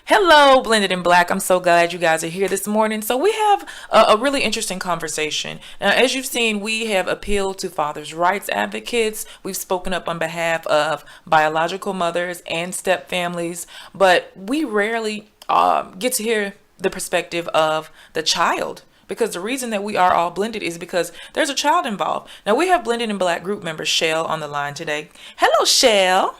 Hello, Blended in Black. I'm so glad you guys are here this morning. So, we have a really interesting conversation. Now, as you've seen, we have appealed to fathers' rights advocates. We've spoken up on behalf of biological mothers and step families, but we rarely get to hear the perspective of the child. Because the reason that we are all blended is because there's a child involved. Now, we have Blended in Black group member Shell on the line today. Hello, Shell.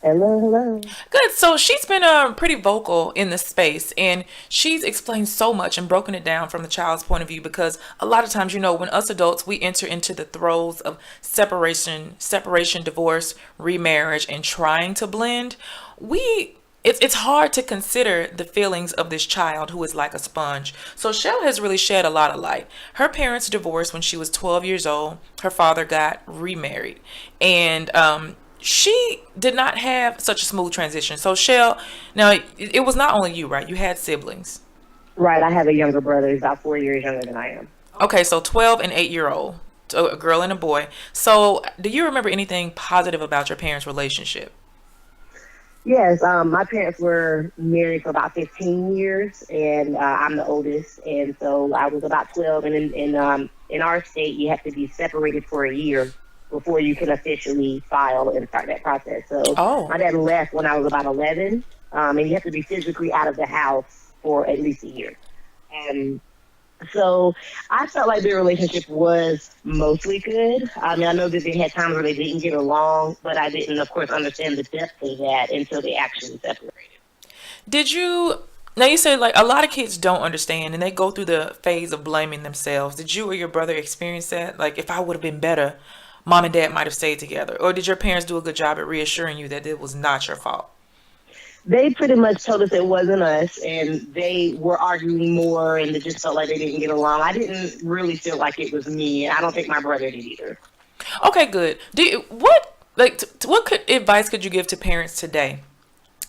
Hello, hello. Good. So she's been pretty vocal in this space, and she's explained so much and broken it down from the child's point of view. Because a lot of times, when us adults we enter into the throes of separation, divorce, remarriage, and trying to blend, it's hard to consider the feelings of this child who is like a sponge. So Shell has really shed a lot of light. Her parents divorced when she was 12 years old. Her father got remarried, and she did not have such a smooth transition. So Shell, now it was not only you, right? You had siblings. Right, I have a younger brother. He's about 4 years younger than I am. Okay, so 12 and 8-year old, so a girl and a boy. So do you remember anything positive about your parents' relationship? Yes, my parents were married for about 15 years, and I'm the oldest, and so I was about 12. And in our state, you have to be separated for a year before you can officially file and start that process. So Oh. my dad left when I was about 11, and you have to be physically out of the house for at least a year. Um, So I felt like their relationship was mostly good. I mean, I know that they had times where they didn't get along, but I didn't, of course, understand the depth of that until they actually separated. Did you Now you said like a lot of kids don't understand and they go through the phase of blaming themselves. Did you or your brother experience that? Like if I would have been better, mom and dad might have stayed together. Or did your parents do a good job at reassuring you that it was not your fault? They pretty much told us it wasn't us, and they were arguing more, and it just felt like they didn't get along. I didn't really feel like it was me. I don't think my brother did either. Okay, good. What advice could you give to parents today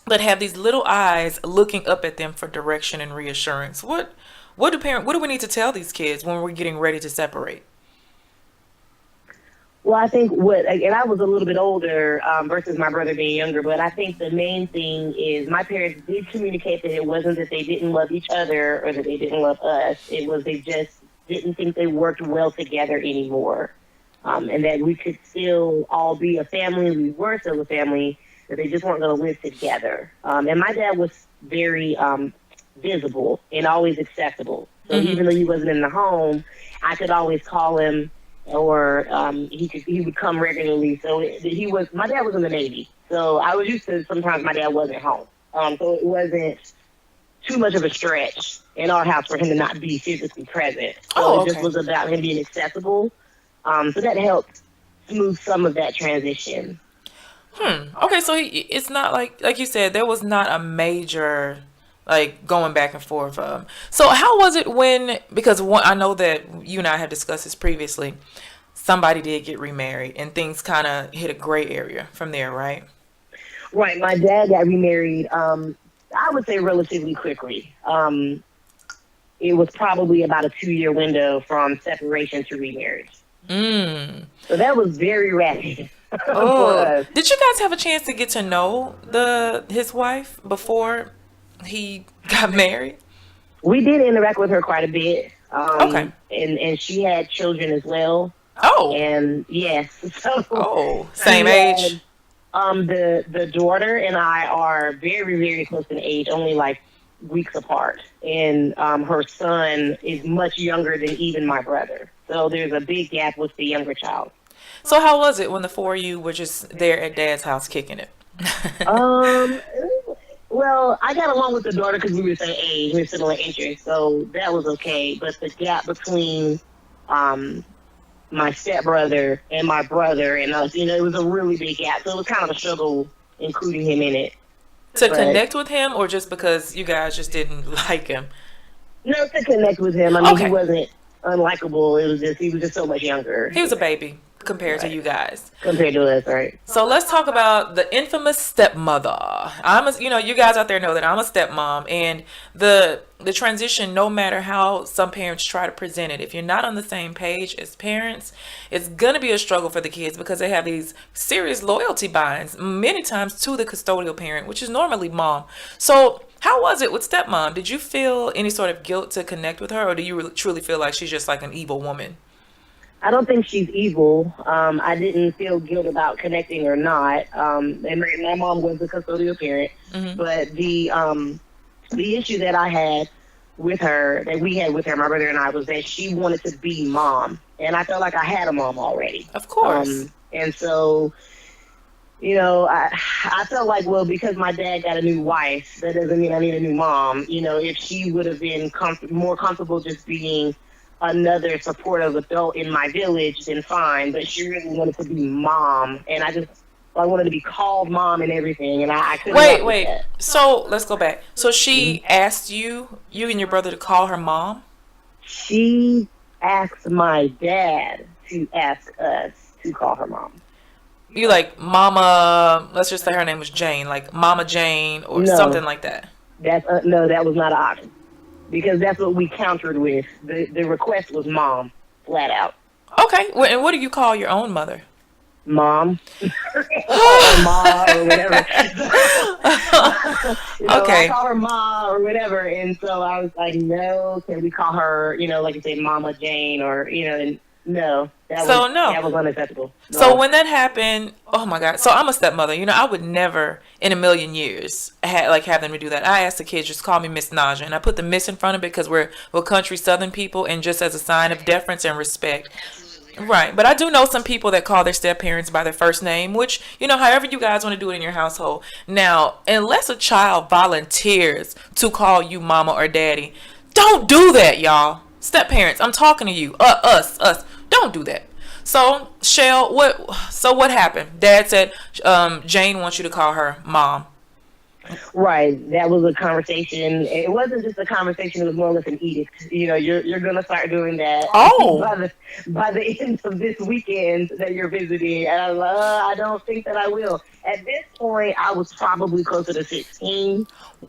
that have these little eyes looking up at them for direction and reassurance? What do we need to tell these kids when we're getting ready to separate? Well, I think and I was a little bit older versus my brother being younger, but I think the main thing is my parents did communicate that it wasn't that they didn't love each other or that they didn't love us. It was they just didn't think they worked well together anymore, and that we could still all be a family. We were still a family, that they just weren't going to live together. And my dad was very visible and always accessible. So Mm-hmm. even though he wasn't in the home, I could always call him, or he would come regularly. So he was my dad was in the Navy, so I was used to sometimes my dad wasn't home. So it wasn't too much of a stretch in our house for him to not be physically present. So Oh, it just okay. was about him being accessible. So that helped smooth some of that transition. Okay, so it's not like you said, there was not a major like going back and forth. So how was it when because I know that you and I have discussed this previously. Somebody did get remarried, and things kind of hit a gray area from there, right? Right, my dad got remarried. I would say relatively quickly. It was probably about a 2 year window from separation to remarriage. Mm. So that was very rapid for Oh, us. did you guys have a chance to get to know the his wife before he got married? We did interact with her quite a bit, Okay. and she had children as well. Oh, And yes, so oh, same she age. had the daughter and I are very very close in age, only like weeks apart, and her son is much younger than even my brother. So there's a big gap with the younger child. So how was it when the four of you were just there at Dad's house kicking it? Um, well, I got along with the daughter because we were the same age, we were similar interests, so that was okay. But the gap between um my stepbrother and my brother and us, it was a really big gap. So it was kind of a struggle including him in it. To But connect with him, or just because you guys just didn't like him? no, to connect with him. I mean, he Okay, wasn't unlikable. It was just he was just so much younger, he was a baby compared to right, you guys. compared to us, right? So let's talk about the infamous stepmother. You guys out there know that I'm a stepmom, and the transition, no matter how some parents try to present it, if you're not on the same page as parents, it's gonna be a struggle for the kids because they have these serious loyalty binds, many times to the custodial parent, which is normally mom. So How was it with stepmom? Did you feel any sort of guilt to connect with her, or do you really, truly feel like she's just like an evil woman? I don't think she's evil. I didn't feel guilt about connecting or not. And my mom was the custodial parent, Hmm. but the issue that I had with her, that we had with her, my brother and I, was that she wanted to be mom, and I felt like I had a mom already. Of course. And so, I felt like, well, because my dad got a new wife, that doesn't mean I need a new mom. If she would have been more comfortable just being another supportive adult in my village, then fine. But she really wanted to be mom, and I wanted to be called mom and everything, and I couldn't Wait, rock with wait. that. So let's go back. So she asked you and your brother to call her mom? She asked my dad to ask us to call her mom. You like Mama, let's just say her name was Jane, like Mama Jane or something No, like that. no, that was not an option because that's what we countered with. The request was mom, flat out, Okay. And what do you call your own mother? mom or ma or whatever. I Okay. call her ma or whatever, and so I was like, no, can we call her, like you say, Mama Jane or and no, So no. that was unacceptable. So No. when that happened, oh my God. So I'm a stepmother. I would never in a million years have them to do that. I asked the kids just call me Miss Naja, and I put the Miss in front of it because we're country Southern people, and just as a sign of deference and respect. Right, but I do know some people that call their step parents by their first name, which, however you guys want to do it in your household. Now, unless a child volunteers to call you mama or daddy, don't do that, y'all. Step parents, I'm talking to you. Us. Don't do that. So, Shell, what happened? Dad said, Jane wants you to call her mom. Right. That was a conversation. It wasn't just a conversation. It was more or less an edict. You're gonna start doing that Oh. by the end of this weekend that you're visiting. And I'm like, I don't think that I will. At this point, I was probably closer to 16, and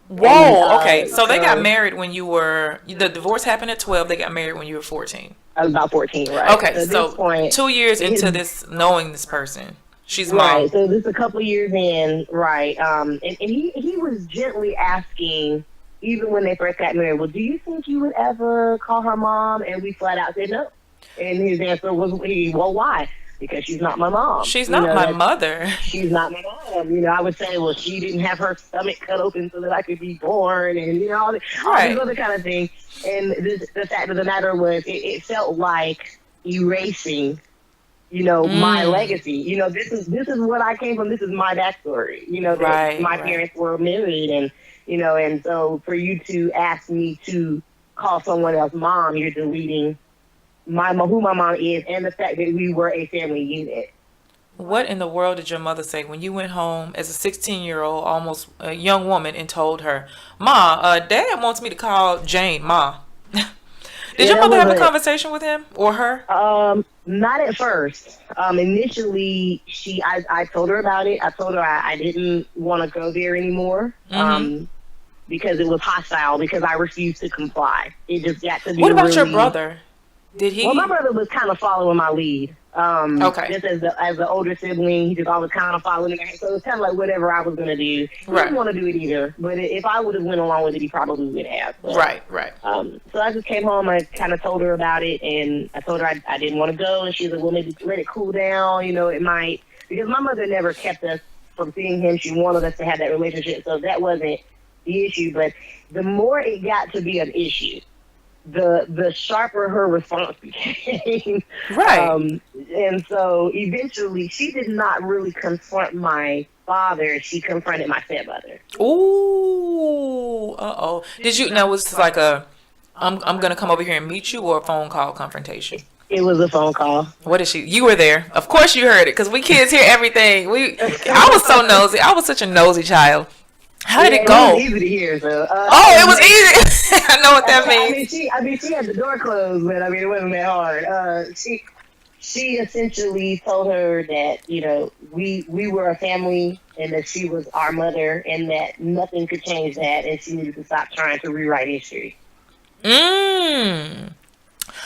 Whoa. Okay, so they got so married when the divorce happened at 12, they got married when you were 14. I was about 14. Right. Okay, So at this so point, 2 years into his this, knowing this person, she's right. mom. So this a couple years in, right? And he was gently asking, even when they first got married, well, do you think you would ever call her mom? And we flat out said no. And his answer was, well, why? Because she's not my mom. She's not my That mother. she's not my mom. I would say, well, she didn't have her stomach cut open so that I could be born, and all these Right. other kind of things. And the fact of the matter was, it felt like erasing my Mm, legacy. This is what I came from. This is my backstory. That right, my right. parents were married, and so for you to ask me to call someone else mom, you're deleting who my mom is, and the fact that we were a family unit. What in the world did your mother say when you went home as a 16-year-old, almost a young woman, and told her, Ma, Dad wants me to call Jane Ma? Did Yeah, your that mother was have a conversation with him or her? not at first. Initially, I told her about it. I told her I didn't want to go there anymore. Mm-hmm. Because it was hostile, because I refused to comply. It just got to be What about your really. brother? Did Well, my he? brother was kind of following my lead. Okay. Just as the older sibling, he just always kind of following me. So it was kind of like whatever I was gonna do. He didn't Right. want to do it either, but if I would have went along with it, he probably would have. But Right, right. so I just came home. I kind of told her about it, and I told her I didn't want to go, and she was like, "Well, maybe let it cool down. It might," because my mother never kept us from seeing him. She wanted us to have that relationship, so that wasn't the issue. But the more it got to be an issue, the sharper her response became. Right. And so eventually she did not really confront my father. She confronted my stepmother. Ooh. Uh-oh. Did you now was this like I'm gonna come over here and meet you, or a phone call confrontation? It was a phone call. What is she? You were there. Of course you heard it, because we kids hear everything. I was so nosy. I was such a nosy child. How did Yeah, it it was go? easy to hear. So, Oh, it was easy. I know what that I means. mean, she had the door closed, but I mean, it wasn't that hard. She essentially told her that we were a family, and that she was our mother, and that nothing could change that, and she needed to stop trying to rewrite history. Mm.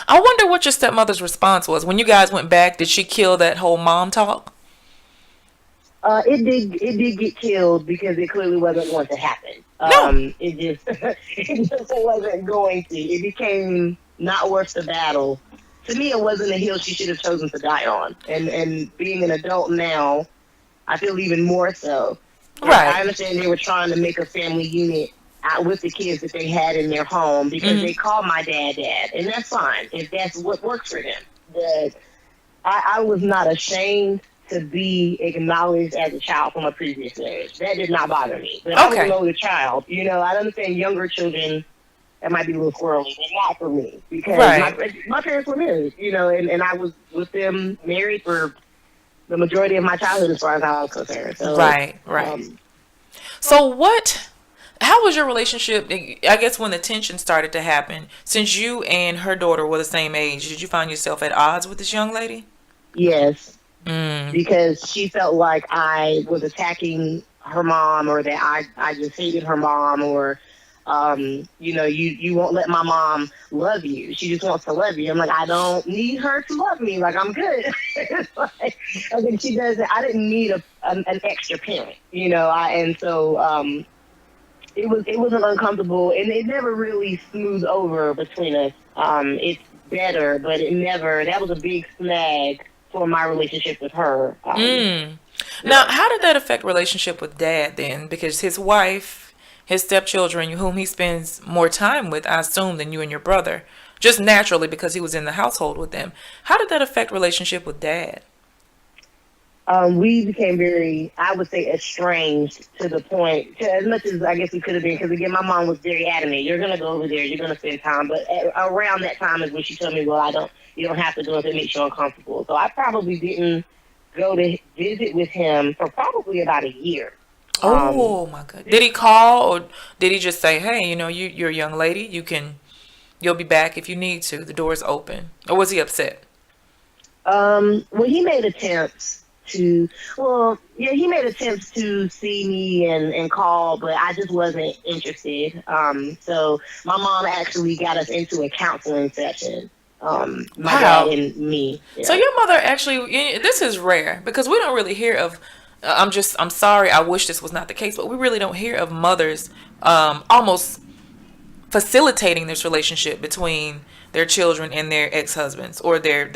I wonder what your stepmother's response was when you guys went back. Did she kill that whole mom talk? It did get killed because it clearly wasn't going to happen. No. It just it just wasn't going to. It became not worth the battle. To me, it wasn't a hill she should have chosen to die on. And being an adult now, I feel even more so. Like, I Right. understand they were trying to make a family unit out with the kids that they had in their home because they called my dad, and that's fine if that's what works for them. But I was not ashamed to be acknowledged as a child from a previous marriage. That did not bother me. But I was an Okay. older child. I understand younger children, that might be a little squirrely, but not for me because Right. my parents were married, and I was with them married for the majority of my childhood as far as I was concerned. So, Right. Right. um, So what? How was your relationship? I guess when the tension started to happen, since you and her daughter were the same age, did you find yourself at odds with this young lady? yes, Mm. because she felt like I was attacking her mom or that I just hated her mom or you won't let my mom love you. She just wants to love you. I'm like, I don't need her to love me. Like, I'm good. I think she does it. I didn't need an extra parent, and so it was an uncomfortable, and it never really smoothed over between us. It's better, but it never. That was a big snag for my relationship with her. Mm. Now, how did that affect relationship with dad then? Because his wife, his stepchildren, whom he spends more time with, I assume, than you and your brother, just naturally because he was in the household with them. How did that affect relationship with dad? We became very, I would say, estranged to the point, to as much as I guess we could have been, because again, my mom was very adamant. You're going to go over there, you're going to spend time. But around that time is when she told me, well, you don't have to go if it makes you uncomfortable. So I probably didn't go to visit with him for probably about a year. Um, Oh my God. Did he call or did he just say, hey, you're a young lady. You'll be back if you need to. The door's open. Or was he upset? well, he made attempts he made attempts to see me and call, but I just wasn't interested. So my mom actually got us into a counseling session. My dad Wow. and me. So Yeah. your mother actually, this is rare because we don't really hear of. I'm sorry. I wish this was not the case, but we really don't hear of mothers almost facilitating this relationship between their children and their ex-husbands or their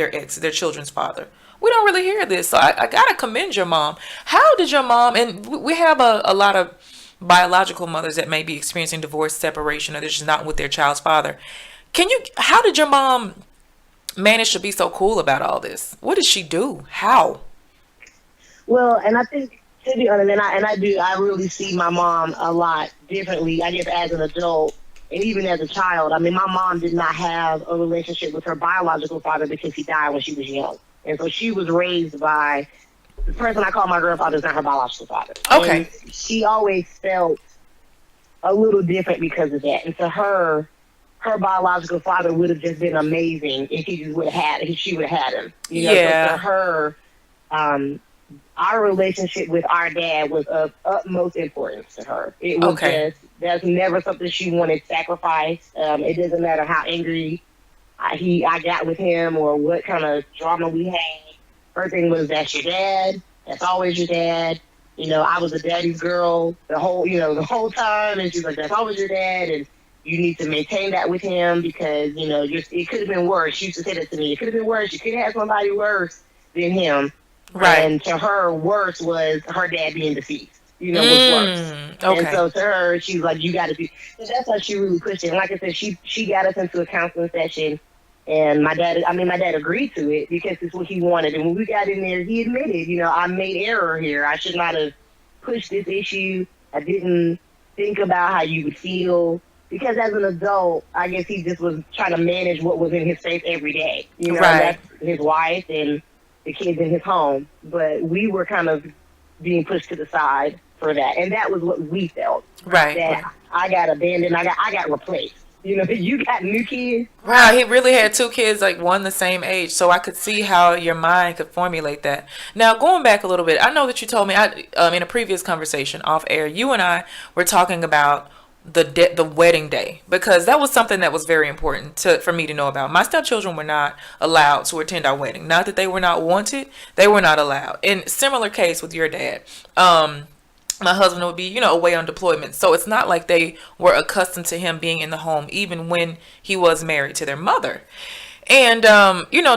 children's father. We don't really hear this, so I gotta commend your mom. How did your mom? And we have a lot of biological mothers that may be experiencing divorce, separation, or they're just not with their child's father. Can you? How did your mom manage to be so cool about all this? What did she do? How? Well, and I think to be honest, I really see my mom a lot differently. I guess as an adult and even as a child. I mean, my mom did not have a relationship with her biological father because he died when she was young, and so she was raised by the person I call my grandfather is not her biological father, and Okay. she always felt a little different because of that. And to her, her biological father would have just been amazing if he just would have had if she would have had him. So to Yeah. her, um, our relationship with our dad was of utmost importance to her. It was Okay. just that's never something she wanted sacrificed. It doesn't matter how angry I got with him or what kind of drama we had. Her thing was that's your dad. That's always your dad. I was a daddy's girl the whole time, and she's like, that's always your dad, and you need to maintain that with him because it could have been worse. She used to say that to me. It could have been worse. You could have had somebody worse than him. Right. And to her, worse was her dad being deceased. Was worse. And Okay. so to her, she's like, you got to be. So that's why she really pushed it. And like I said, she got us into a counseling session, and my dad agreed to it because it's what he wanted. And when we got in there, he admitted, I made error here. I should not have pushed this issue. I didn't think about how you would feel. Because as an adult, I guess he just was trying to manage what was in his face every day. Right. That's his wife and the kids in his home. But we were kind of being pushed to the side for that. And that was what we felt. Right. That Right. I got abandoned, I got replaced. You got new kids. Wow, he really had two kids, like one the same age. So I could see how your mind could formulate that. Now, going back a little bit, I know that you told me in a previous conversation off air, you and I were talking about the wedding day, because that was something that was very important for me to know about. My stepchildren were not allowed to attend our wedding. Not that they were not wanted, they were not allowed. In similar case with your dad, my husband would be, away on deployment. So it's not like they were accustomed to him being in the home, even when he was married to their mother. And,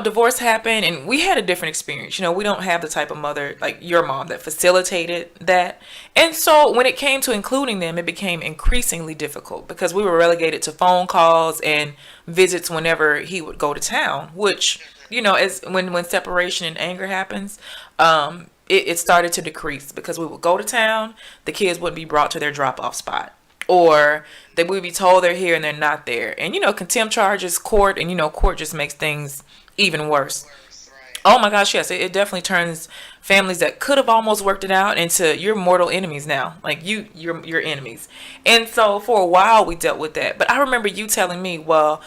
divorce happened and we had a different experience. We don't have the type of mother like your mom that facilitated that. And so when it came to including them, it became increasingly difficult because we were relegated to phone calls and visits whenever he would go to town, which, as when separation and anger happens, it started to decrease because we would go to town, the kids wouldn't be brought to their drop off spot. Or they would be told they're here and they're not there. And, contempt charges, court, and, court just makes things even worse. Oh my gosh, yes, it definitely turns families that could have almost worked it out into your mortal enemies now. Like you're enemies. And so for a while we dealt with that. But I remember you telling me, well,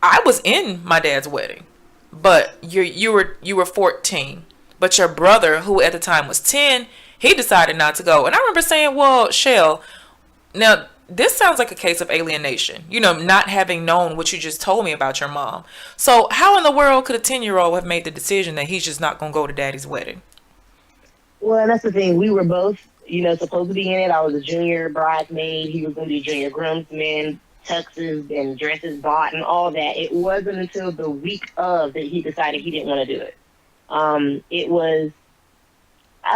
I was in my dad's wedding, but you were 14. But your brother, who at the time was 10, he decided not to go. And I remember saying, well, Shell, now this sounds like a case of alienation, not having known what you just told me about your mom. So how in the world could a 10-year-old have made the decision that he's just not going to go to daddy's wedding? Well, and that's the thing. We were both, supposed to be in it. I was a junior bridesmaid. He was going to be junior groomsman, tuxes and dresses bought and all that. It wasn't until the week of that he decided he didn't want to do it. I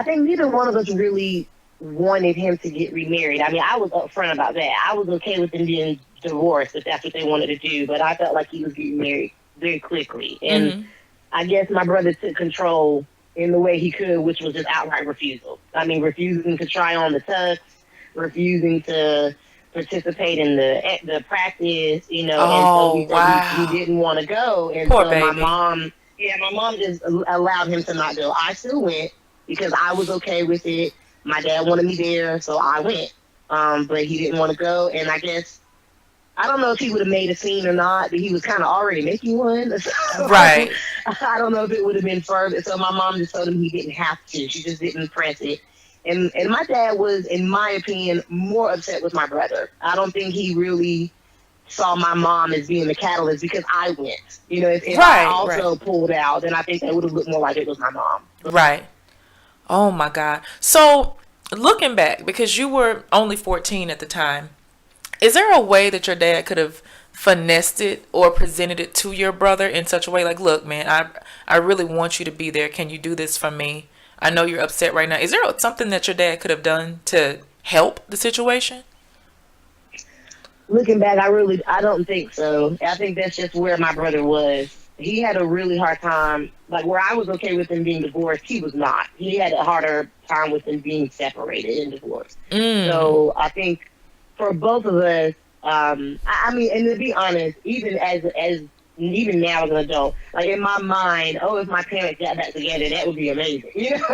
think neither one of us really wanted him to get remarried. I mean, I was upfront about that. I was okay with them being divorced if that's what they wanted to do, but I felt like he was getting married very quickly. And I guess my brother took control in the way he could, which was just outright refusal. I mean, refusing to try on the tux, refusing to participate in the practice, Oh, and so wow. he didn't want to go. And Poor so baby. my mom just allowed him to not go. I still went because I was okay with it. My dad wanted me there, so I went. But he didn't want to go, and I guess, I don't know if he would have made a scene or not, but he was kind of already making one. So Right. I don't know if it would have been further. So my mom just told him he didn't have to. She just didn't press it. And my dad was, in my opinion, more upset with my brother. I don't think he really saw my mom as being the catalyst because I went. If I also pulled out, then I think that would have looked more like it was my mom. Right. Oh my God. So looking back, because you were only 14 at the time, is there a way that your dad could have finessed it or presented it to your brother in such a way like, look, man, I really want you to be there. Can you do this for me? I know you're upset right now. Is there something that your dad could have done to help the situation? Looking back, I don't think so. I think that's just where my brother was. He had a really hard time, like where I was okay with them being divorced, he was not. He had a harder time with them being separated and divorced. So I think for both of us, I mean, and to be honest, even now as an adult, like in my mind, if my parents got back together, that would be amazing.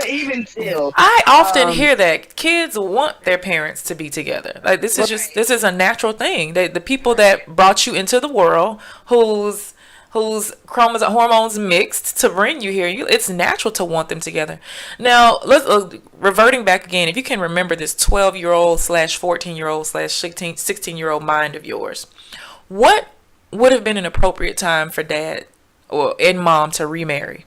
Even still. I often hear that kids want their parents to be together. Like this is a natural thing. The people that brought you into the world, whose chromosome hormones mixed to bring you here, it's natural to want them together. Now, let's reverting back again. If you can remember this 12-year-old / 14-year-old / 16-year-old mind of yours, what would have been an appropriate time for dad and mom to remarry?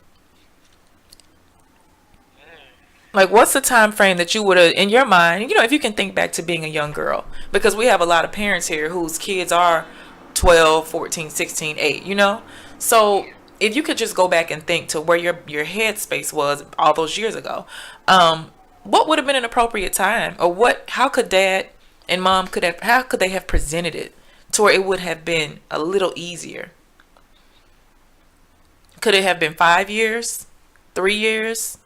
Like, what's the time frame that you would have, in your mind, if you can think back to being a young girl, because we have a lot of parents here whose kids are 12, 14, 16, 8, So if you could just go back and think to where your headspace was all those years ago, what would have been an appropriate time? Or how could dad and mom how could they have presented it to where it would have been a little easier? Could it have been 5 years? 3 years?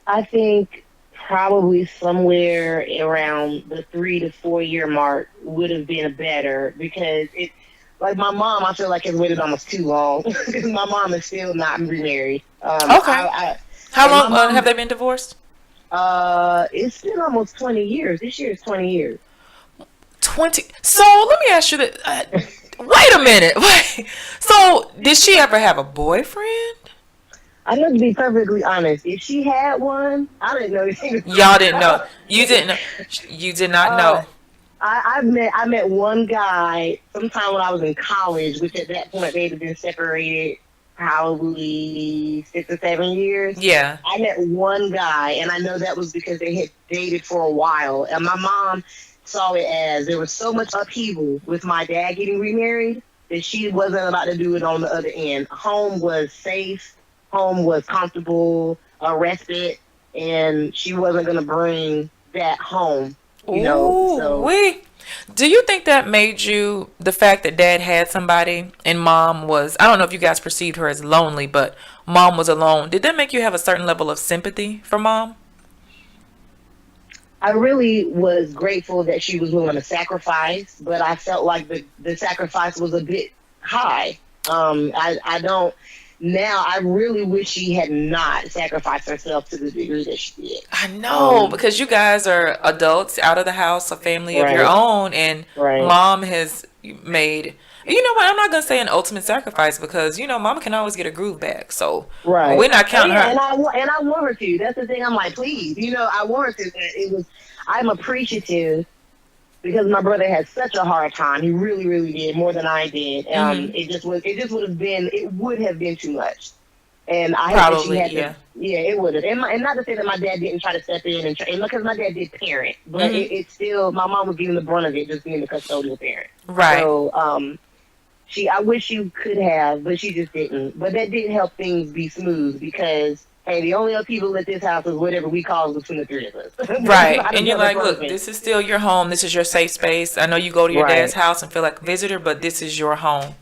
I think probably somewhere around the 3 to 4 year mark would have been better, because it's like my mom, I feel like has waited almost too long because my mom is still not remarried. Okay. How long have they been divorced? It's been almost 20 years. This year is 20 years. 20. So let me ask you that. Wait a minute. Wait. So did she ever have a boyfriend? I know, to be perfectly honest, if she had one, I didn't know anything Y'all about didn't know. her. You didn't know. You did not Uh, know. I met one guy sometime when I was in college, which at that point they'd have been separated probably 6 or 7 years. Yeah. I met one guy, and I know that was because they had dated for a while. And my mom saw it as there was so much upheaval with my dad getting remarried that she wasn't about to do it on the other end. Home was safe, home was comfortable, a respite, and she wasn't going to bring that home, Ooh, so we. Do you think that made you the fact that dad had somebody and mom was, I don't know if you guys perceived her as lonely, but mom was alone. Did that make you have a certain level of sympathy for mom? I really was grateful that she was willing to sacrifice, but I felt like the sacrifice was a bit high. I don't now. I really wish she had not sacrificed herself to the degree that she did. I know Um, because you guys are adults out of the house, a family of your right, own, and right, mom has made. You know what? I'm not gonna say an ultimate sacrifice because mama can always get her groove back. So right. we're not Oh counting yeah, her. and I want her to. That's the thing. I'm like, please, I want her to. But it was. I'm appreciative because my brother had such a hard time. He really, really did more than I did. Hmm. It would have been too much. And I hate that she Probably, had to. yeah. Yeah, it would have. And not to say that my dad didn't try to step in and because my dad did parent, but Hmm. it's still my mom was getting the brunt of it, just being the custodial parent. Right. So I wish she could have, but she just didn't. But that didn't help things be smooth because hey, the only other people at this house is whatever we call between the three of us. There's Right. not And you're another like, look, person. this is still your home. This is your safe space. I know you go to your dad's Right. house and feel like a visitor, but this is your home.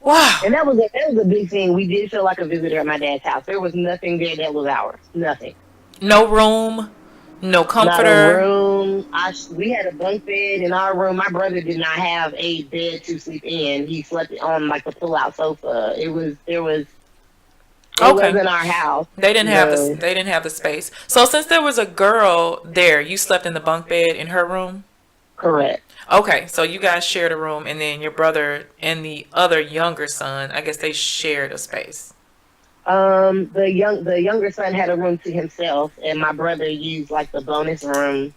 Wow. And that was a big thing. We did feel like a visitor at my dad's house. There was nothing there that was ours. Nothing. No room, no Not a comforter. room. We had a bunk bed in our room. My brother did not have a bed to sleep in. He slept on like a pull-out sofa. It Okay. wasn't our house. They didn't have the The they didn't have the space. So since there was a girl there, you slept in the bunk bed in her room? Correct. Okay, so you guys shared a room and then your brother and the other younger son, I guess they shared a space. The younger son had a room to himself, and my brother used like the bonus room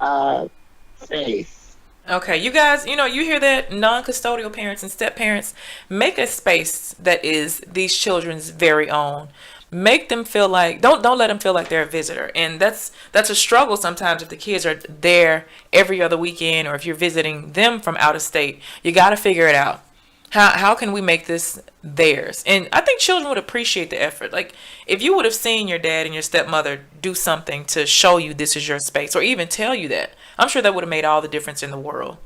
uh space. Okay, you guys, you hear that? Non-custodial parents and step parents, make a space that is these children's very own. Make them feel like don't let them feel like they're a visitor, and that's a struggle sometimes if the kids are there every other weekend or if you're visiting them from out of state. You got to figure it out. How can we make this theirs? And I think children would appreciate the effort. Like if you would have seen your dad and your stepmother do something to show you this is your space, or even tell you that, I'm sure that would have made all the difference in the world.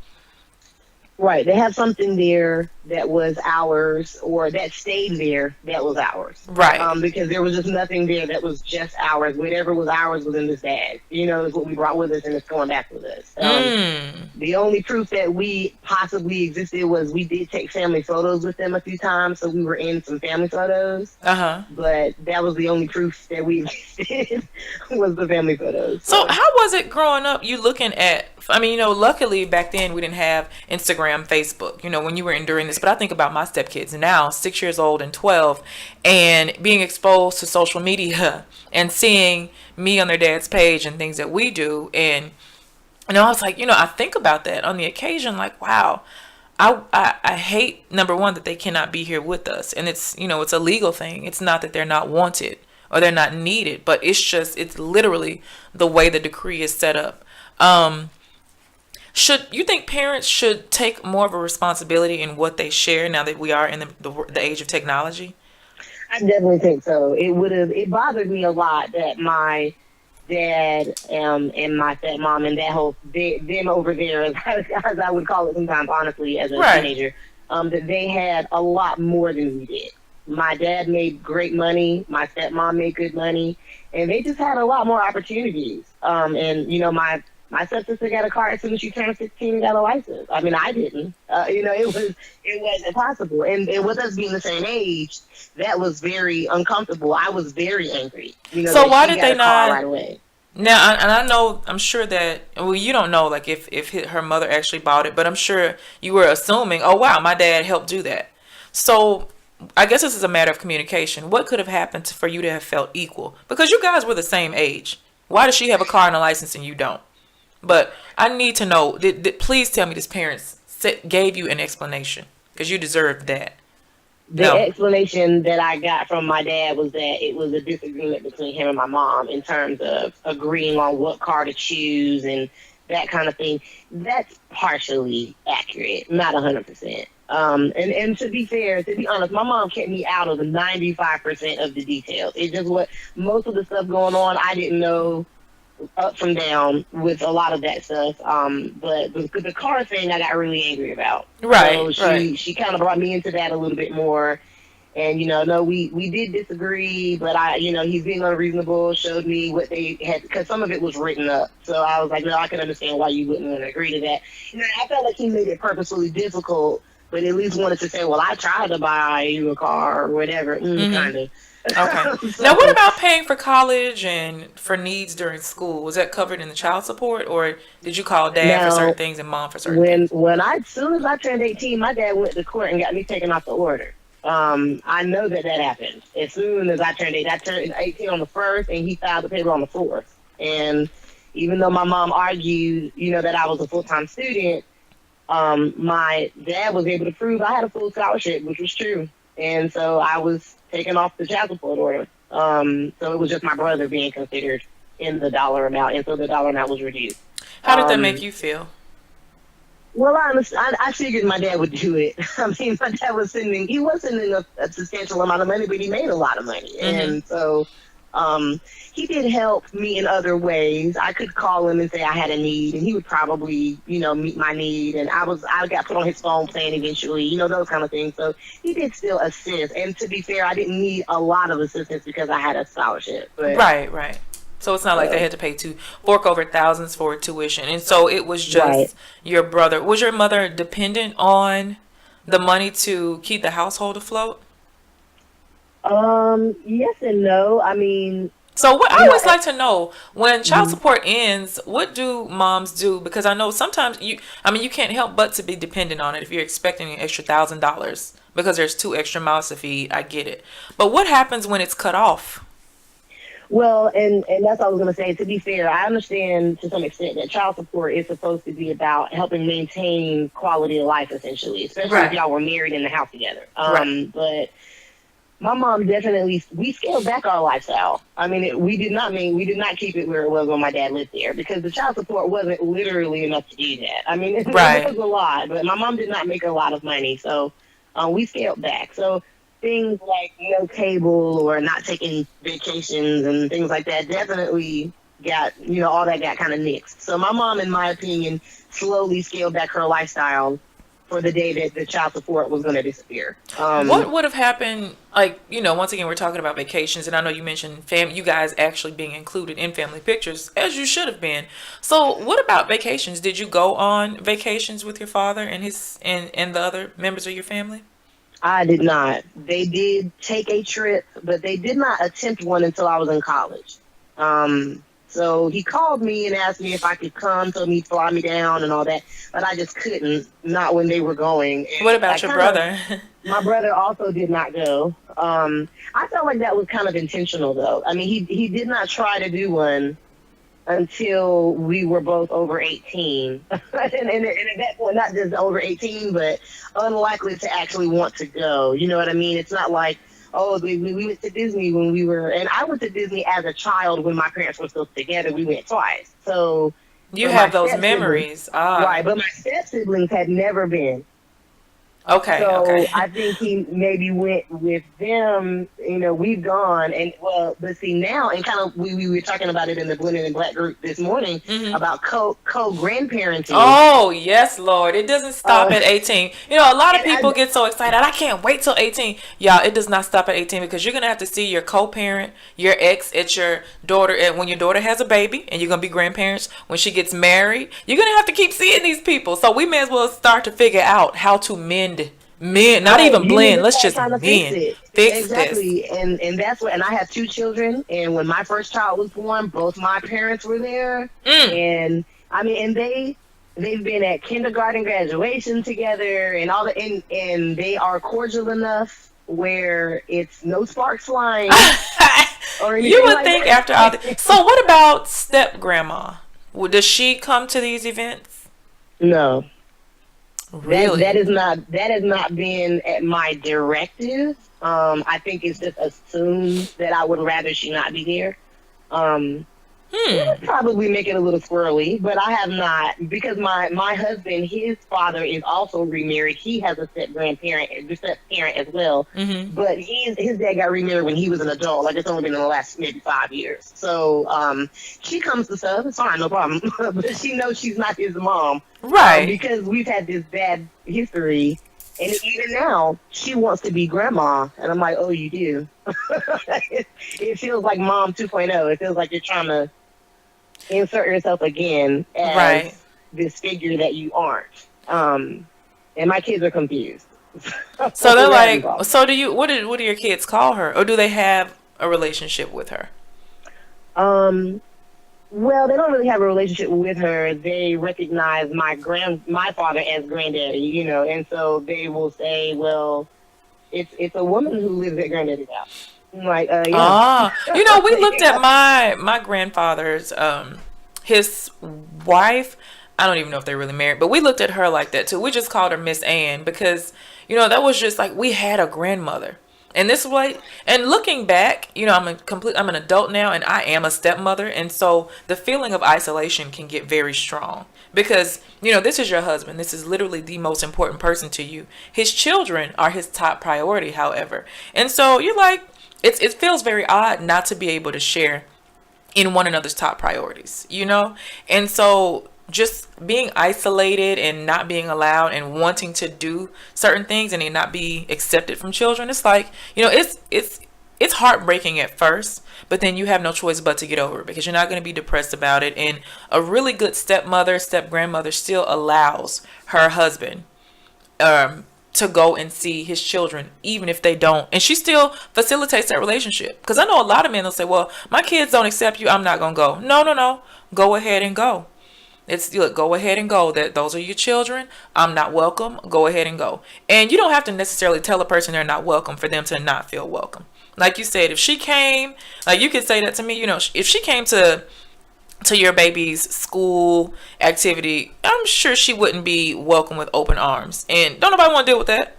Right. They have something there that was ours or that stayed there that was ours. Right. Because there was just nothing there that was just ours. Whatever was ours was in this bag. Is what we brought with us and it's going back with us. Mm. The only proof that we possibly existed was we did take family photos with them a few times, so we were in some family photos. Uh huh. But that was the only proof that we existed was the family photos. So So how was it growing up? You looking at? I mean, luckily back then we didn't have Instagram, Facebook. When you were enduring this. But I think about my stepkids now, 6 years old and 12, and being exposed to social media and seeing me on their dad's page and things that we do, and I was like, I think about that on the occasion, like, wow. I hate number one that they cannot be here with us, and it's a legal thing. It's not that they're not wanted or they're not needed, but it's literally the way the decree is set up. Um, should you think parents should take more of a responsibility in what they share now that we are in the age of technology? I definitely think so. It bothered me a lot that my dad and my stepmom and that them over there, as I would call it sometimes, honestly, as a Right. teenager, that they had a lot more than we did. My dad made great money. My stepmom made good money, and they just had a lot more opportunities. And my stepsister got a car as soon as she turned 16 and got a license. I mean, I didn't. It was impossible. And with us being the same age, that was very uncomfortable. I was very angry. So That why she did got they a car not? right away. Now, and I know, I'm sure that, well, you don't know, like, if her mother actually bought it, but I'm sure you were assuming, oh, wow, my dad helped do that. So, I guess this is a matter of communication. What could have happened for you to have felt equal? Because you guys were the same age. Why does she have a car and a license and you don't? But I need to know. Please tell me this parents gave you an explanation because you deserve that. The No. explanation that I got from my dad was that it was a disagreement between him and my mom in terms of agreeing on what car to choose and that kind of thing. That's partially accurate, not 100%. And to be fair, to be honest, my mom kept me out of 95% of the details. It just what most of the stuff going on, I didn't know up from down with a lot of that stuff. But the car thing, I got really angry about. Right. So Right. she kind of brought me into that a little bit more. And no, we did disagree, but he's being unreasonable. Showed me what they had because some of it was written up. So I was like, no, I can understand why you wouldn't want to agree to that. I felt like he made it purposefully difficult, but at least wanted to say, well, I tried to buy you a car or whatever, kind of. Okay. So, Now, what about paying for college and for needs during school? Was that covered in the child support, or did you call dad for certain now, things and mom for certain things? as soon as I turned 18, my dad went to court and got me taken off the order. I know that happened. As soon as I turned 18, I turned 18 on the 1st, and he filed the paper on the 4th. And even though my mom argued, that I was a full-time student, my dad was able to prove I had a full scholarship, which was true. And so I was taken off the child support order. So it was just my brother being considered in the dollar amount, and so the dollar amount was reduced. How did that make you feel? Well, I figured my dad would do it. I mean, my dad was sending a substantial amount of money, but he made a lot of money. And so he did help me in other ways. I could call him and say I had a need, and he would probably, meet my need. And I got put on his phone plan eventually, those kind of things. So he did still assist. And to be fair, I didn't need a lot of assistance because I had a scholarship. But, Right, right. So it's not like they had to pay to fork over thousands for tuition. And so it was just right. your brother. Was your mother dependent on the money to keep the household afloat? Yes and no. I mean, So what I always like to know, when child support ends, what do moms do? Because I know sometimes you can't help but to be dependent on it if you're expecting an extra $1,000 because there's 2 extra mouths to feed. I get it. But what happens when it's cut off? well, and that's what I was going to say. To be fair, I understand to some extent that child support is supposed to be about helping maintain quality of life, essentially, especially if Right. y'all were married in the house together. Right. But my mom definitely, we scaled back our lifestyle. I mean, we did not keep it where it was when my dad lived there because the child support wasn't literally enough to do that. I mean, it Right. was a lot, but my mom did not make a lot of money, so we scaled back. So things like no cable or not taking vacations and things like that definitely got, all that got kind of nixed. So my mom, in my opinion, slowly scaled back her lifestyle for the day that the child support was going to disappear. What would have happened, like, once again, we're talking about vacations, and I know you mentioned you guys actually being included in family pictures, as you should have been. So what about vacations? Did you go on vacations with your father and and the other members of your family? I did not. They did take a trip, but they did not attempt one until I was in college. So he called me and asked me if I could come, told me he'd fly me down and all that, but I just couldn't, not when they were going. And What about your brother? My brother also did not go. I felt like that was kind of intentional, though. I mean, he did not try to do one until we were both over 18. and at that point, not just over 18, but unlikely to actually want to go. You know what I mean? It's not like, oh, we went to Disney when we were, and I went to Disney as a child when my parents were still together. We went twice. So You have those memories. right, but my step siblings had never been. Okay, So okay. I think he maybe went with them. We've gone and but see now, and kind of we were talking about it in the Blended and Black group this morning about co-grandparenting. Oh, yes, Lord. It doesn't stop at 18. A lot of and people get so excited. I can't wait till 18. Y'all, it does not stop at 18 because you're going to have to see your co-parent, your ex at your daughter. And when your daughter has a baby and you're going to be grandparents, when she gets married, you're going to have to keep seeing these people. So we may as well start to figure out how to mend, not even blend. Let's just mend. Fix exactly. this. And that's what. And I have 2 children. And when my first child was born, both my parents were there. And I mean, and they've been at kindergarten graduation together and all and they are cordial enough where it's no sparks flying or You anything would like think after all the, that. so what about step grandma? Does she come to these events? No. Really? That has not been at my directive. I think it's just assumed that I would rather she not be there. Um, it Hmm. would probably make it a little squirrely, but I have not because my husband, his father is also remarried. He has a step parent as well. Mm-hmm. But his dad got remarried when he was an adult. Like it's only been in the last maybe 5 years. So she comes to stuff. It's fine, no problem. But she knows she's not his mom Right. because we've had this bad history. And even now, she wants to be grandma, and I'm like, oh, you do. It feels like mom 2.0. It feels like you're trying to insert yourself again Right. as this figure that you aren't. And my kids are confused. So they're We're having like, problems. so do you? What do your kids call her, or do they have a relationship with her? Um, well, they don't really have a relationship with her. They recognize my father as granddaddy, and so they will say, well, it's a woman who lives at granddaddy's house. I'm like, yeah. Ah, we looked at my grandfather's his wife. I don't even know if they're really married, but we looked at her like that too. We just called her Miss Ann because that was just like we had a grandmother. And this way, and looking back, I'm an adult now and I am a stepmother, and so the feeling of isolation can get very strong because this is your husband. This is literally the most important person to you. His children are his top priority, however. And so you're like, it feels very odd not to be able to share in one another's top priorities. And so just being isolated and not being allowed and wanting to do certain things and they not be accepted from children, it's like, it's heartbreaking at first, but then you have no choice but to get over it because you're not going to be depressed about it. And a really good stepmother, step grandmother still allows her husband to go and see his children, even if they don't. And she still facilitates that relationship. Because I know a lot of men will say, well, my kids don't accept you, I'm not going to go. No, no, no. Go ahead and go. Look, go ahead and go. That those are your children. I'm not welcome. Go ahead and go. And you don't have to necessarily tell a person they're not welcome for them to not feel welcome. Like you said, if she came, like you could say that to me, if she came to your baby's school activity, I'm sure she wouldn't be welcome with open arms. And don't nobody want to deal with that.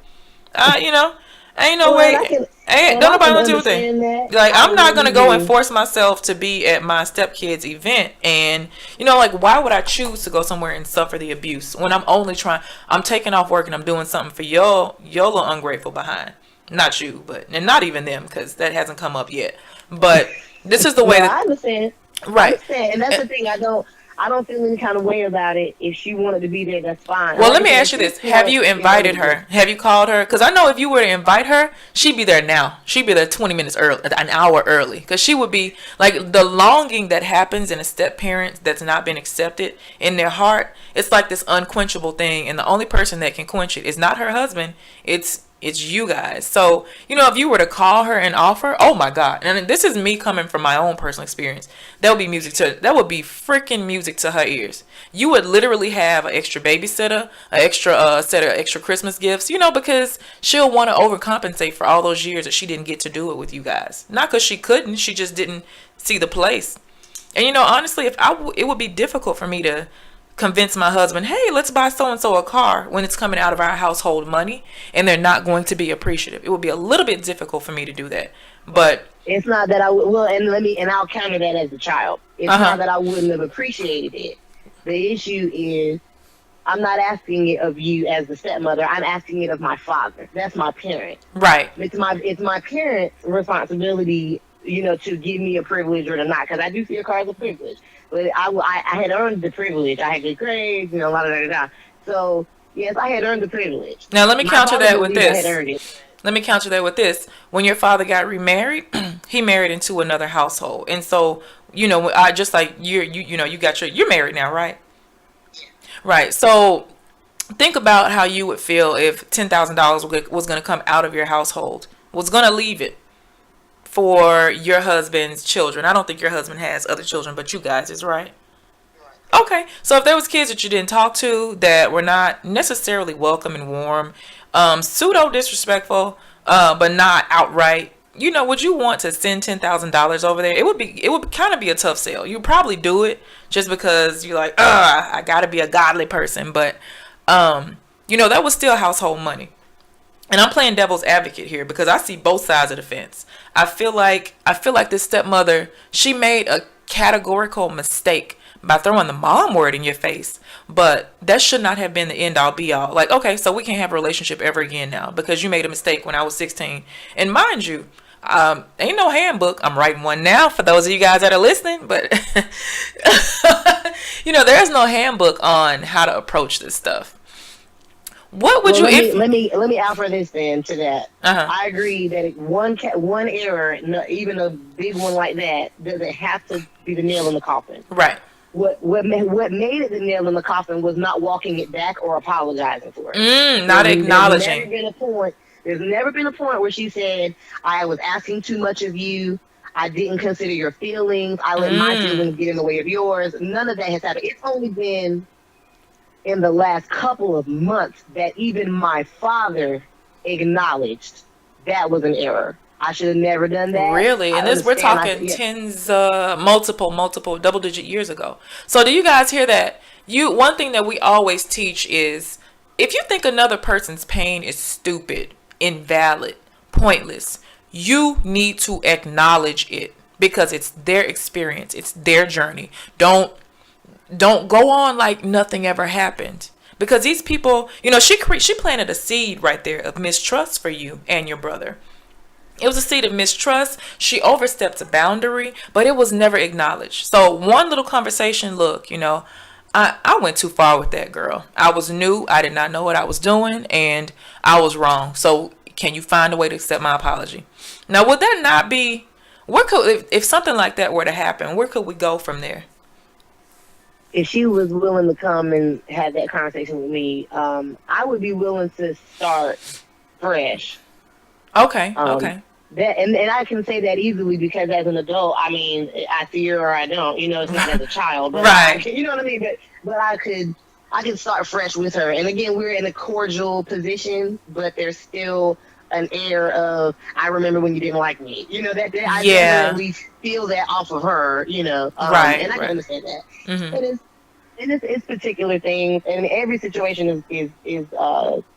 Ain't no Well, way. Don't I nobody can want to deal with that. understand that. Like, I I'm not going to really go and do. force myself to be at my stepkid's event. And, like, why would I choose to go somewhere and suffer the abuse when I'm taking off work and I'm doing something for your little ungrateful behind. Not you, and not even them, because that hasn't come up yet. But this is the way No, that, I understand. I right. understand, and that's the thing. I don't feel any kind of way about it. If she wanted to be there, that's fine. And Well, like let I me said, ask if you she this. Have wants, you that would invited be good. her? Have you called her? Because I know if you were to invite her, she'd be there now. She'd be there 20 minutes early, an hour early. Because she would be, like, the longing that happens in a step parent that's not been accepted in their heart, it's like this unquenchable thing. And the only person that can quench it is not her husband. It's you guys. So, if you were to call her and offer, oh my God. And this is me coming from my own personal experience. That would be freaking music to her ears. You would literally have an extra babysitter, an extra set of extra Christmas gifts, because she'll want to overcompensate for all those years that she didn't get to do it with you guys. Not because she couldn't, she just didn't see the place. And honestly, it would be difficult for me to convince my husband, hey, let's buy so and so a car when it's coming out of our household money and they're not going to be appreciative. It would be a little bit difficult for me to do that. But It's not that I would. Well, and I'll counter that as a child. It's not uh-huh. that I wouldn't have appreciated it. The issue is I'm not asking it of you as the stepmother. I'm asking it of my father. That's my parent. Right. It's my parents' responsibility, to give me a privilege or to not, because I do see a car as a privilege. But I had earned the privilege. I had good grades, a lot of that. So yes, I had earned the privilege. Now let me My counter father that with believed I had this. earned it. Let me counter that with this. When your father got remarried, he married into another household. And so, I just like you're married now, right? Right. So think about how you would feel if $10,000 was going to come out of your household, was going to leave it for your husband's children. I don't think your husband has other children, but you guys is right. Okay, so if there was kids that you didn't talk to that were not necessarily welcome and warm, pseudo disrespectful, but not outright. You know, would you want to send $10,000 over there? It would kind of be a tough sell. You probably do it just because you're like, I gotta be a godly person, but that was still household money. And I'm playing devil's advocate here because I see both sides of the fence. I feel like this stepmother, she made a categorical mistake by throwing the mom word in your face. But that should not have been the end all be all. Like, okay, so we can't have a relationship ever again now because you made a mistake when I was 16. And mind you, ain't no handbook. I'm writing one now for those of you guys that are listening, but there's no handbook on how to approach this stuff. What would Well, you if let me offer this then to that. uh-huh. I agree that one error, even a big one like that, doesn't have to be the nail in the coffin. Right. What made it the nail in the coffin was not walking it back or apologizing for it. Not There's never acknowledging. been a point. There's never been a point where she said, "I was asking too much of you. I didn't consider your feelings. I let my feelings get in the way of yours." None of that has happened. It's only been in the last couple of months that even my father acknowledged that was an error. I should have never done that. Really? I And this we're understand. talking Yeah. tens, multiple double digit years ago. So do you guys hear that? One thing that we always teach is if you think another person's pain is stupid, invalid, pointless, you need to acknowledge it because it's their experience, it's their journey. Don't go on like nothing ever happened because these people, she planted a seed right there of mistrust for you and your brother. It was a seed of mistrust. She overstepped a boundary, but it was never acknowledged. So one little conversation, look, I went too far with that girl. I was new. I did not know what I was doing, and I was wrong. So can you find a way to accept my apology? Now, would that not be, if something like that were to happen, where could we go from there? If she was willing to come and have that conversation with me, I would be willing to start fresh. Okay, Um, okay. and I can say that easily because as an adult, I mean, I see her or I don't. It's not as a child, but Right. you know what I mean. But I could start fresh with her. And again, we're in a cordial position, but there's still an air of I remember when you didn't like me. That I never at Yeah. least feel that off of her. Right, And I can right. understand that. Hmm. But it's particular things, and every situation is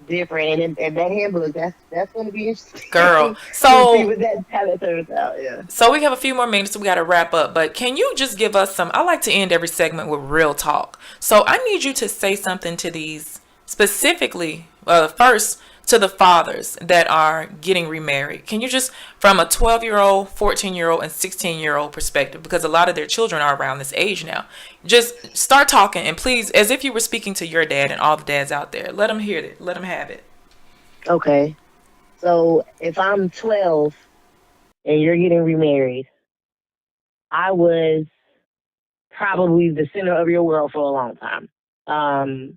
different. And that handbook, that's going to be Girl. interesting to see So what that how that turns out. Yeah. So we have a few more minutes, so we got to wrap up. But can you just give us some? I like to end every segment with real talk. So I need you to say something to these specifically. First to the fathers that are getting remarried. Can you just, from a 12-year-old, 14-year-old, and 16-year-old perspective, because a lot of their children are around this age now, just start talking and please, as if you were speaking to your dad and all the dads out there, let them hear it. Let them have it. Okay. So if I'm 12 and you're getting remarried, I was probably the center of your world for a long time. Um,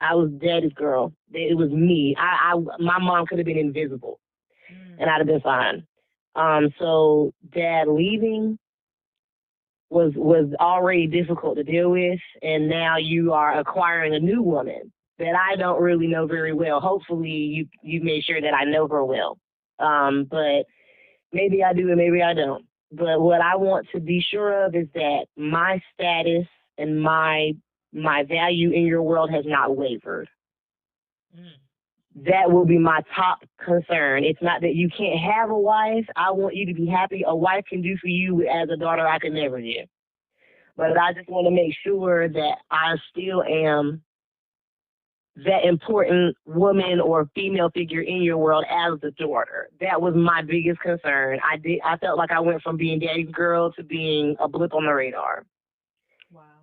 I was daddy's girl. It was me. My mom could have been invisible, and I'd have been fine. So dad leaving was already difficult to deal with, and now you are acquiring a new woman that I don't really know very well. Hopefully, you made sure that I know her well, but maybe I do and maybe I don't. But what I want to be sure of is that my status and my value in your world has not wavered. That will be my top concern. It's not that you can't have a wife. I want you to be happy. A wife can do for you as a daughter I could never do. But I just want to make sure that I still am that important woman or female figure in your world as the daughter. That was my biggest concern. I felt like I went from being daddy's girl to being a blip on the radar.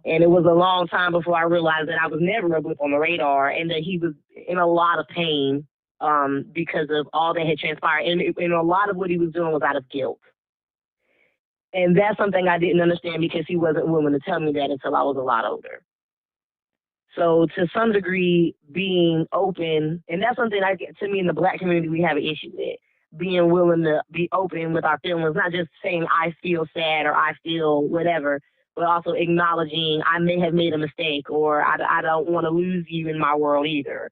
And it was a long time before I realized that I was never a blip on the radar and that he was in a lot of pain because of all that had transpired. And a lot of what he was doing was out of guilt. And that's something I didn't understand because he wasn't willing to tell me that until I was a lot older. So to some degree, being open, and that's something to me in the Black community we have an issue with, being willing to be open with our feelings, not just saying I feel sad or I feel whatever, but also acknowledging I may have made a mistake or I don't want to lose you in my world either.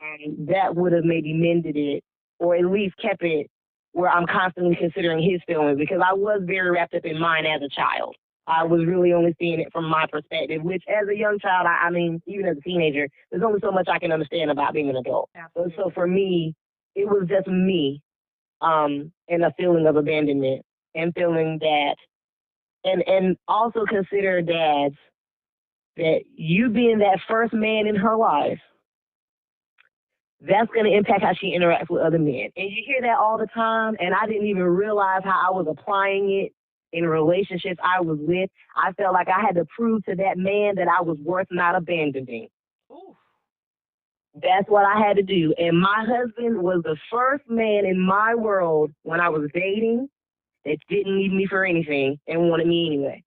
And that would have maybe mended it or at least kept it where I'm constantly considering his feelings, because I was very wrapped up in mine as a child. I was really only seeing it from my perspective, which as a young child, I mean, even as a teenager, there's only so much I can understand about being an adult. So for me, it was just me, and a feeling of abandonment, and feeling that, and also consider dads, that you being that first man in her life, that's going to impact how she interacts with other men. And you hear that all the time, and I didn't even realize how I was applying it in relationships I was with. I felt like I had to prove to that man that I was worth not abandoning. Ooh. That's what I had to do. And my husband was the first man in my world when I was dating that didn't need me for anything and wanted me anyway.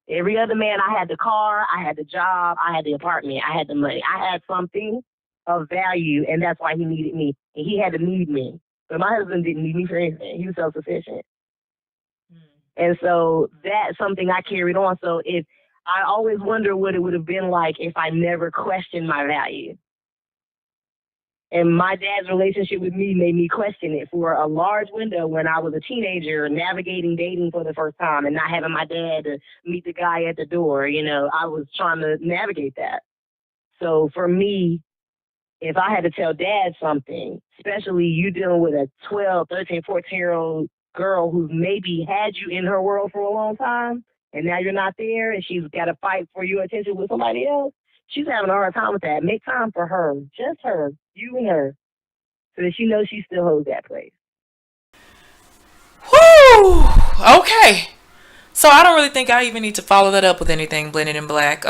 Every other man, I had the car, I had the job, I had the apartment, I had the money. I had something of value, and that's why he needed me. And he had to need me. But my husband didn't need me for anything. He was self-sufficient. And so that's something I carried on. So if I always wonder what it would have been like if I never questioned my value. And my dad's relationship with me made me question it for a large window when I was a teenager, navigating dating for the first time and not having my dad to meet the guy at the door. You know, I was trying to navigate that. So for me, if I had to tell dad something, especially you dealing with a 12, 13, 14-year-old girl who's maybe had you in her world for a long time, and now you're not there, and she's got to fight for your attention with somebody else, she's having a hard time with that. Make time for her, just her, you and her, so that she knows she still holds that place. Whew. Okay. So I don't really think I even need to follow that up with anything blended in black.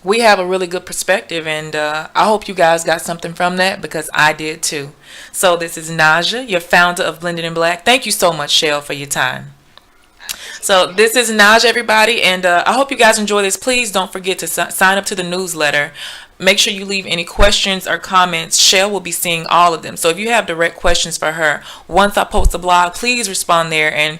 We have a really good perspective, and I hope you guys got something from that, because I did too. So this is Naja, your founder of Blended in Black. Thank you so much, Shell, for your time. So this is Naja, everybody, and I hope you guys enjoy this. Please don't forget to sign up to the newsletter. Make sure you leave any questions or comments. Shell will be seeing all of them. So if you have direct questions for her, once I post the blog, please respond there. And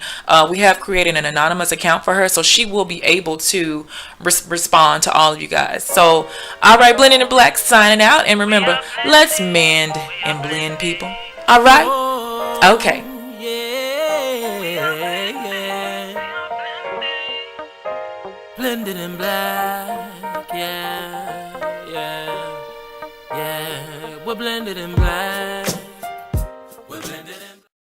we have created an anonymous account for her, so she will be able to respond to all of you guys. So, all right, Blending in Black signing out. And remember, let's mend and blend, people. All right? Okay. Blended in black, yeah, yeah, yeah. We're blended in black.